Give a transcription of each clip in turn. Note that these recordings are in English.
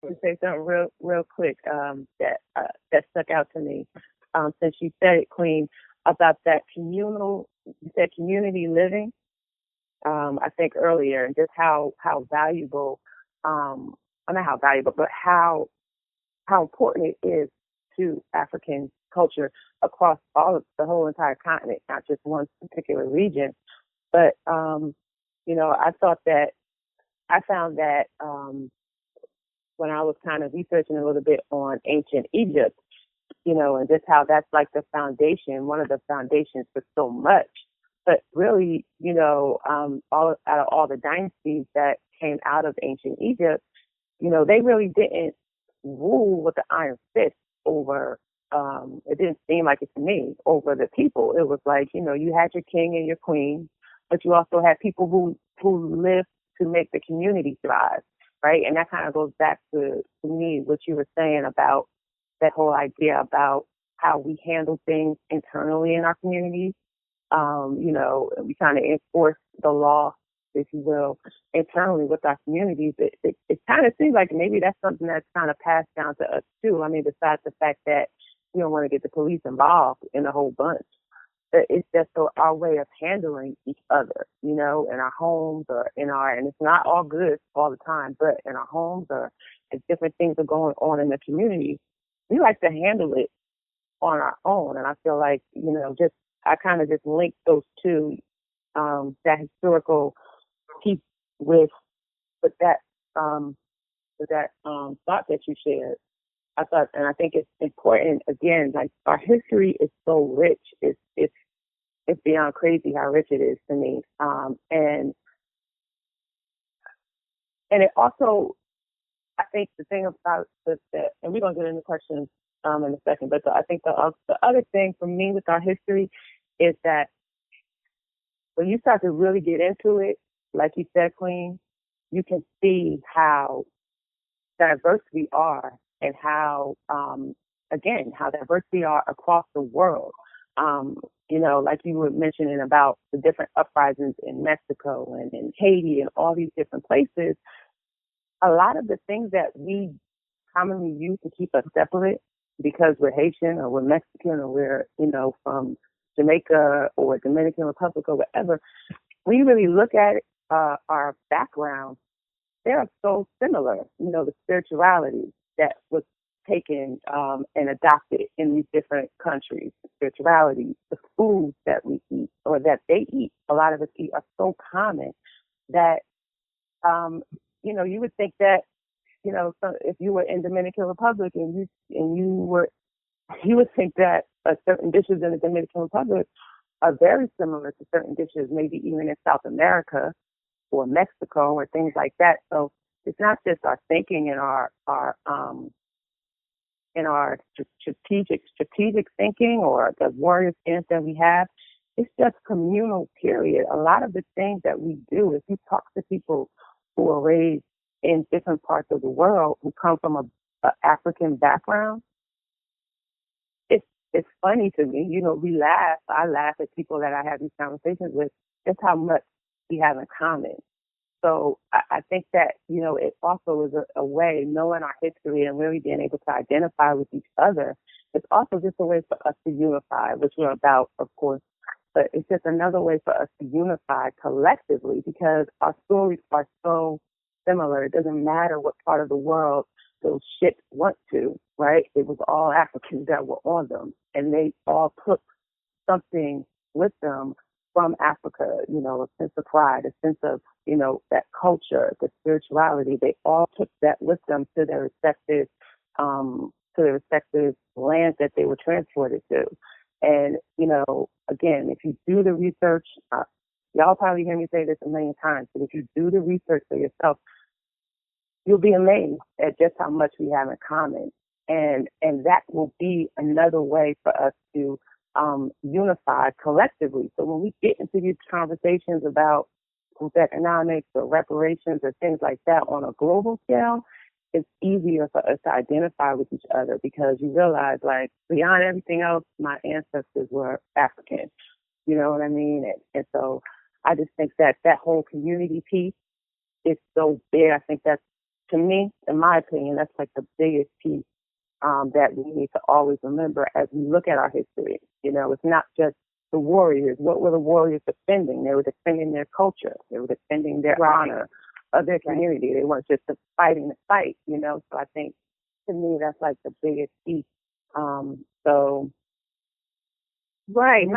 To say something real quick that stuck out to me since you said it, Queen, about that communal. You said community living. I think earlier, and just how valuable, well, not how valuable, but how important it is to African culture across all of the whole entire continent, not just one particular region. But I thought that I found that when I was kind of researching a little bit on ancient Egypt, and just how that's like the foundation, one of the foundations for so much. But really, all out of all the dynasties that came out of ancient Egypt, they really didn't rule with the iron fist over. It didn't seem like it to me over the people. It was like you had your king and your queen, but you also had people who lived to make the community thrive, right? And that kind of goes back to me what you were saying about that whole idea about how we handle things internally in our communities. We kind of enforce the law, if you will, internally with our communities. It kind of seems like maybe that's something that's kind of passed down to us too. I mean, besides the fact that we don't want to get the police involved in a whole bunch. But it's just our way of handling each other, in our homes or and it's not all good all the time, but in our homes or if different things are going on in the community, we like to handle it on our own. And I feel like, I kind of just linked those two, that historical piece with, with that, thought that you shared. I thought, and I think it's important again, like our history is so rich. It's beyond crazy how rich it is to me. And it also, I think the thing about that, and we're going to get into questions in a second, but I think the other thing for me with our history is that when you start to really get into it, like you said, Queen, you can see how diverse we are and how, again, how diverse we are across the world. Like you were mentioning about the different uprisings in Mexico and in Haiti and all these different places, a lot of the things that we commonly use to keep us separate because we're Haitian or we're Mexican or we're, from Jamaica or Dominican Republic or whatever, when you really look at our background, they are so similar. The spirituality that was taken and adopted in these different countries, the spirituality, the foods that we eat or that they eat, a lot of us eat, are so common that, you would think that, so if you were in Dominican Republic and you would think that certain dishes in the Dominican Republic are very similar to certain dishes, maybe even in South America or Mexico or things like that. So it's not just our thinking and our strategic thinking or the warrior stance that we have. It's just communal, period. A lot of the things that we do, if you talk to people who are raised in different parts of the world who come from a African background, it's funny to me. We laugh. I laugh at people that I have these conversations with, just how much we have in common. So I think that, it also is a way, knowing our history and really being able to identify with each other. It's also just a way for us to unify, which we're about, of course, but it's just another way for us to unify collectively because our stories are so similar. It doesn't matter what part of the world those ships went to, right? It was all Africans that were on them, and they all took something with them from Africa, a sense of pride, a sense of, that culture, the spirituality. They all took that with them to their respective lands that they were transported to. And, again, if you do the research, y'all probably hear me say this a million times, but if you do the research for yourself, you'll be amazed at just how much we have in common. And that will be another way for us to unify collectively. So when we get into these conversations about group economics or reparations or things like that on a global scale, it's easier for us to identify with each other because you realize, like, beyond everything else, my ancestors were African. You know what I mean? And so I just think that whole community piece is so big. I think that's to me, in my opinion, that's like the biggest piece that we need to always remember as we look at our history. You know, it's not just the warriors. What were the warriors defending? They were defending their culture. They were defending their honor of their community. They weren't just fighting the fight, you know. So I think, to me, that's like the biggest piece. So. Right.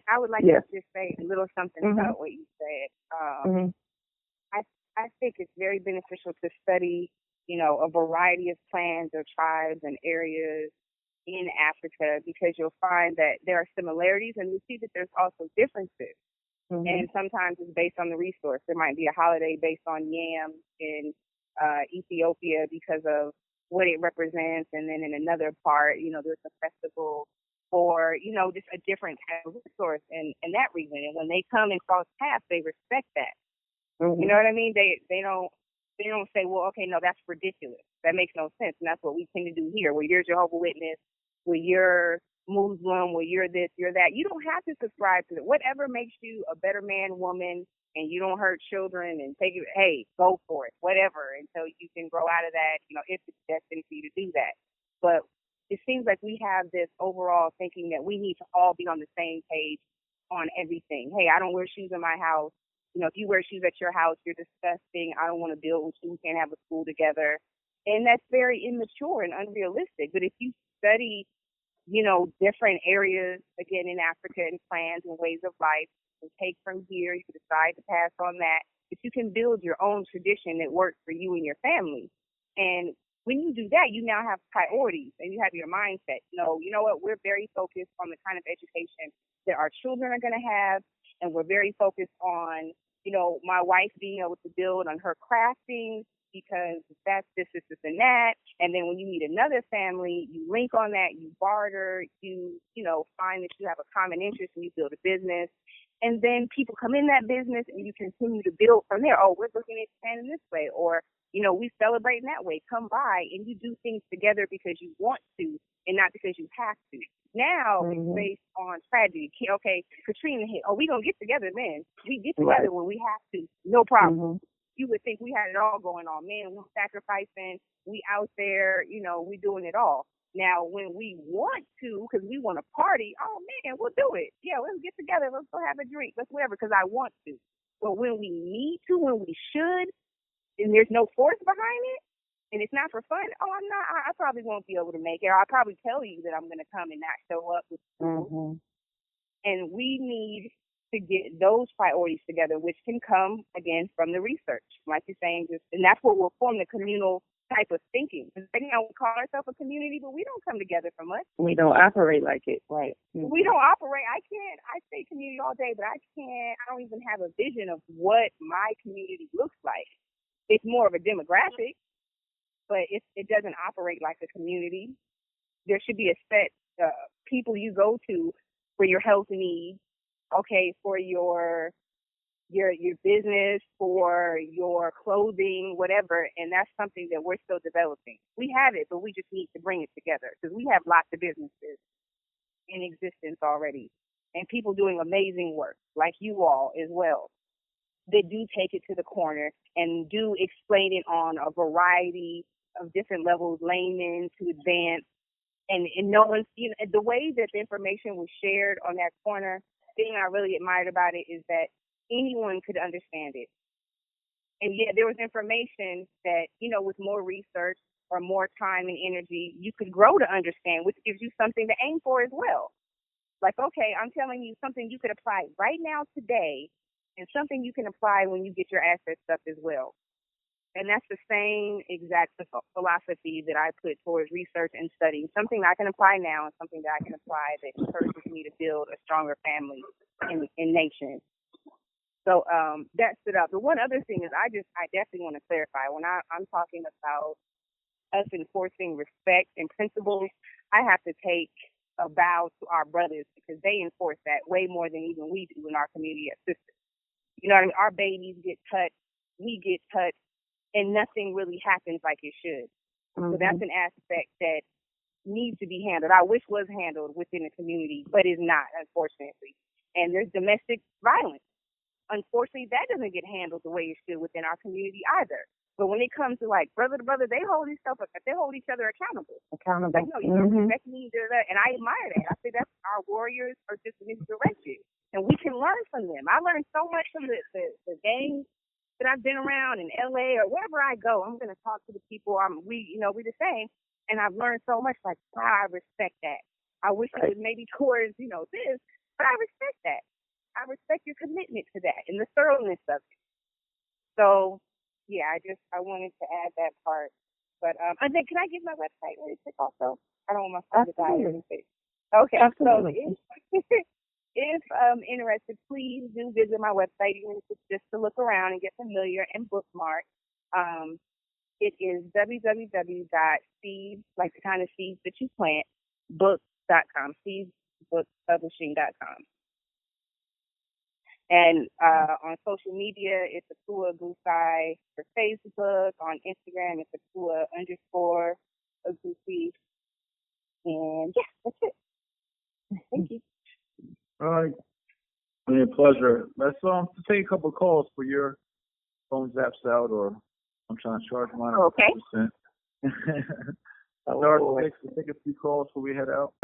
I would like to just say a little something about what you said. I think it's very beneficial to study, you know, a variety of clans or tribes and areas in Africa, because you'll find that there are similarities and you see that there's also differences. And sometimes it's based on the resource. There might be a holiday based on yams in Ethiopia because of what it represents, and then in another part, you know, there's a festival or, you know, just a different type of resource in that region. And when they come and cross paths, they respect that. You know what I mean? They don't say, well, okay, no, that's ridiculous. That makes no sense. And that's what we tend to do here. Well, you're Jehovah's Witness, well, you're Muslim, well, you're this, you're that. You don't have to subscribe to it. Whatever makes you a better man, woman, and you don't hurt children and take it, hey, go for it, whatever, until you can grow out of that, you know, if it's destined for you to do that. But it seems like we have this overall thinking that we need to all be on the same page on everything. Hey, I don't wear shoes in my house. You know, if you wear shoes at your house, you're disgusting. I don't want to build with you. We can't have a school together. And that's very immature and unrealistic. But if you study, you know, different areas, again, in Africa, and clans and ways of life, and take from here, you can decide to pass on that. But you can build your own tradition that works for you and your family. And when you do that, you now have priorities and you have your mindset. You know what? We're very focused on the kind of education that our children are going to have. And we're very focused on, you know, my wife being able to build on her crafting, because that's this, and that. And then when you meet another family, you link on that, you barter, you know, find that you have a common interest and you build a business. And then people come in that business and you continue to build from there. Oh, we're looking at expanding this way, or, you know, we celebrate in that way. Come by and you do things together because you want to and not because you have to. Now it's based on tragedy. Okay, Katrina hit. Oh, we gonna get together then. We get together when we have to. No problem. You would think we had it all going on. Man, we sacrificing. We out there. You know, we doing it all. Now, when we want to, because we want to party, oh man, we'll do it. Yeah, let's get together. Let's go have a drink. Let's whatever, because I want to. But when we need to, when we should, and there's no force behind it, and it's not for fun, oh, I probably won't be able to make it. Or I'll probably tell you that I'm going to come and not show up with school. And we need to get those priorities together, which can come, again, from the research. Like you're saying, and that's what will form the communal type of thinking. Because right now we call ourselves a community, but we don't come together for much. We don't operate like it, right? We don't operate. I say community all day, but I don't even have a vision of what my community looks like. It's more of a demographic, but it doesn't operate like a community. There should be a set people you go to for your health needs, okay, for your business, for your clothing, whatever, and that's something that we're still developing. We have it, but we just need to bring it together, because we have lots of businesses in existence already, and people doing amazing work, like you all as well, that do take it to the corner and do explain it on a variety of different levels, layman to advanced, and no one's, you know, the way that the information was shared on that corner, thing I really admired about it is that anyone could understand it. And yet there was information that, you know, with more research or more time and energy, you could grow to understand, which gives you something to aim for as well. Like, okay, I'm telling you something you could apply right now today, and something you can apply when you get your assets up as well. And that's the same exact philosophy that I put towards research and studying. Something I can apply now and something that I can apply that encourages me to build a stronger family in nation. So that stood out. The one other thing is I definitely want to clarify. When I'm talking about us enforcing respect and principles, I have to take a bow to our brothers, because they enforce that way more than even we do in our community as sisters. You know what I mean? Our babies get touched, we get touched, and nothing really happens like it should. So that's an aspect that needs to be handled. I wish was handled within the community, but is not, unfortunately. And there's domestic violence. Unfortunately, that doesn't get handled the way it should within our community either. But when it comes to like brother to brother, they hold each other accountable. Accountable. Like, no, you don't respect me, and I admire that. I say that's our warriors are just misdirected, and we can learn from them. I learned so much from the gangs that I've been around in LA or wherever I go. I'm gonna talk to the people. We the same, and I've learned so much. Like, wow, I respect that. I wish it was maybe towards this, but I respect that. I respect your commitment to that and the thoroughness of it. So. Yeah, I wanted to add that part. But and then can I give my website really quick also? I don't want my phone to die. Okay, absolutely. So if interested, please do visit my website, even if it's just to look around and get familiar and bookmark. It is www.seeds, like the kind of seeds that you plant, books.com, seedsbookpublishing.com. And on social media, it's Akua Agusi for Facebook. On Instagram, it's Akua_Agusi. And yeah, that's it. Thank you. All right. A pleasure. Let's take a couple of calls for your phone zaps out, or I'm trying to charge mine. Okay. Start 6 to take a few calls before we head out.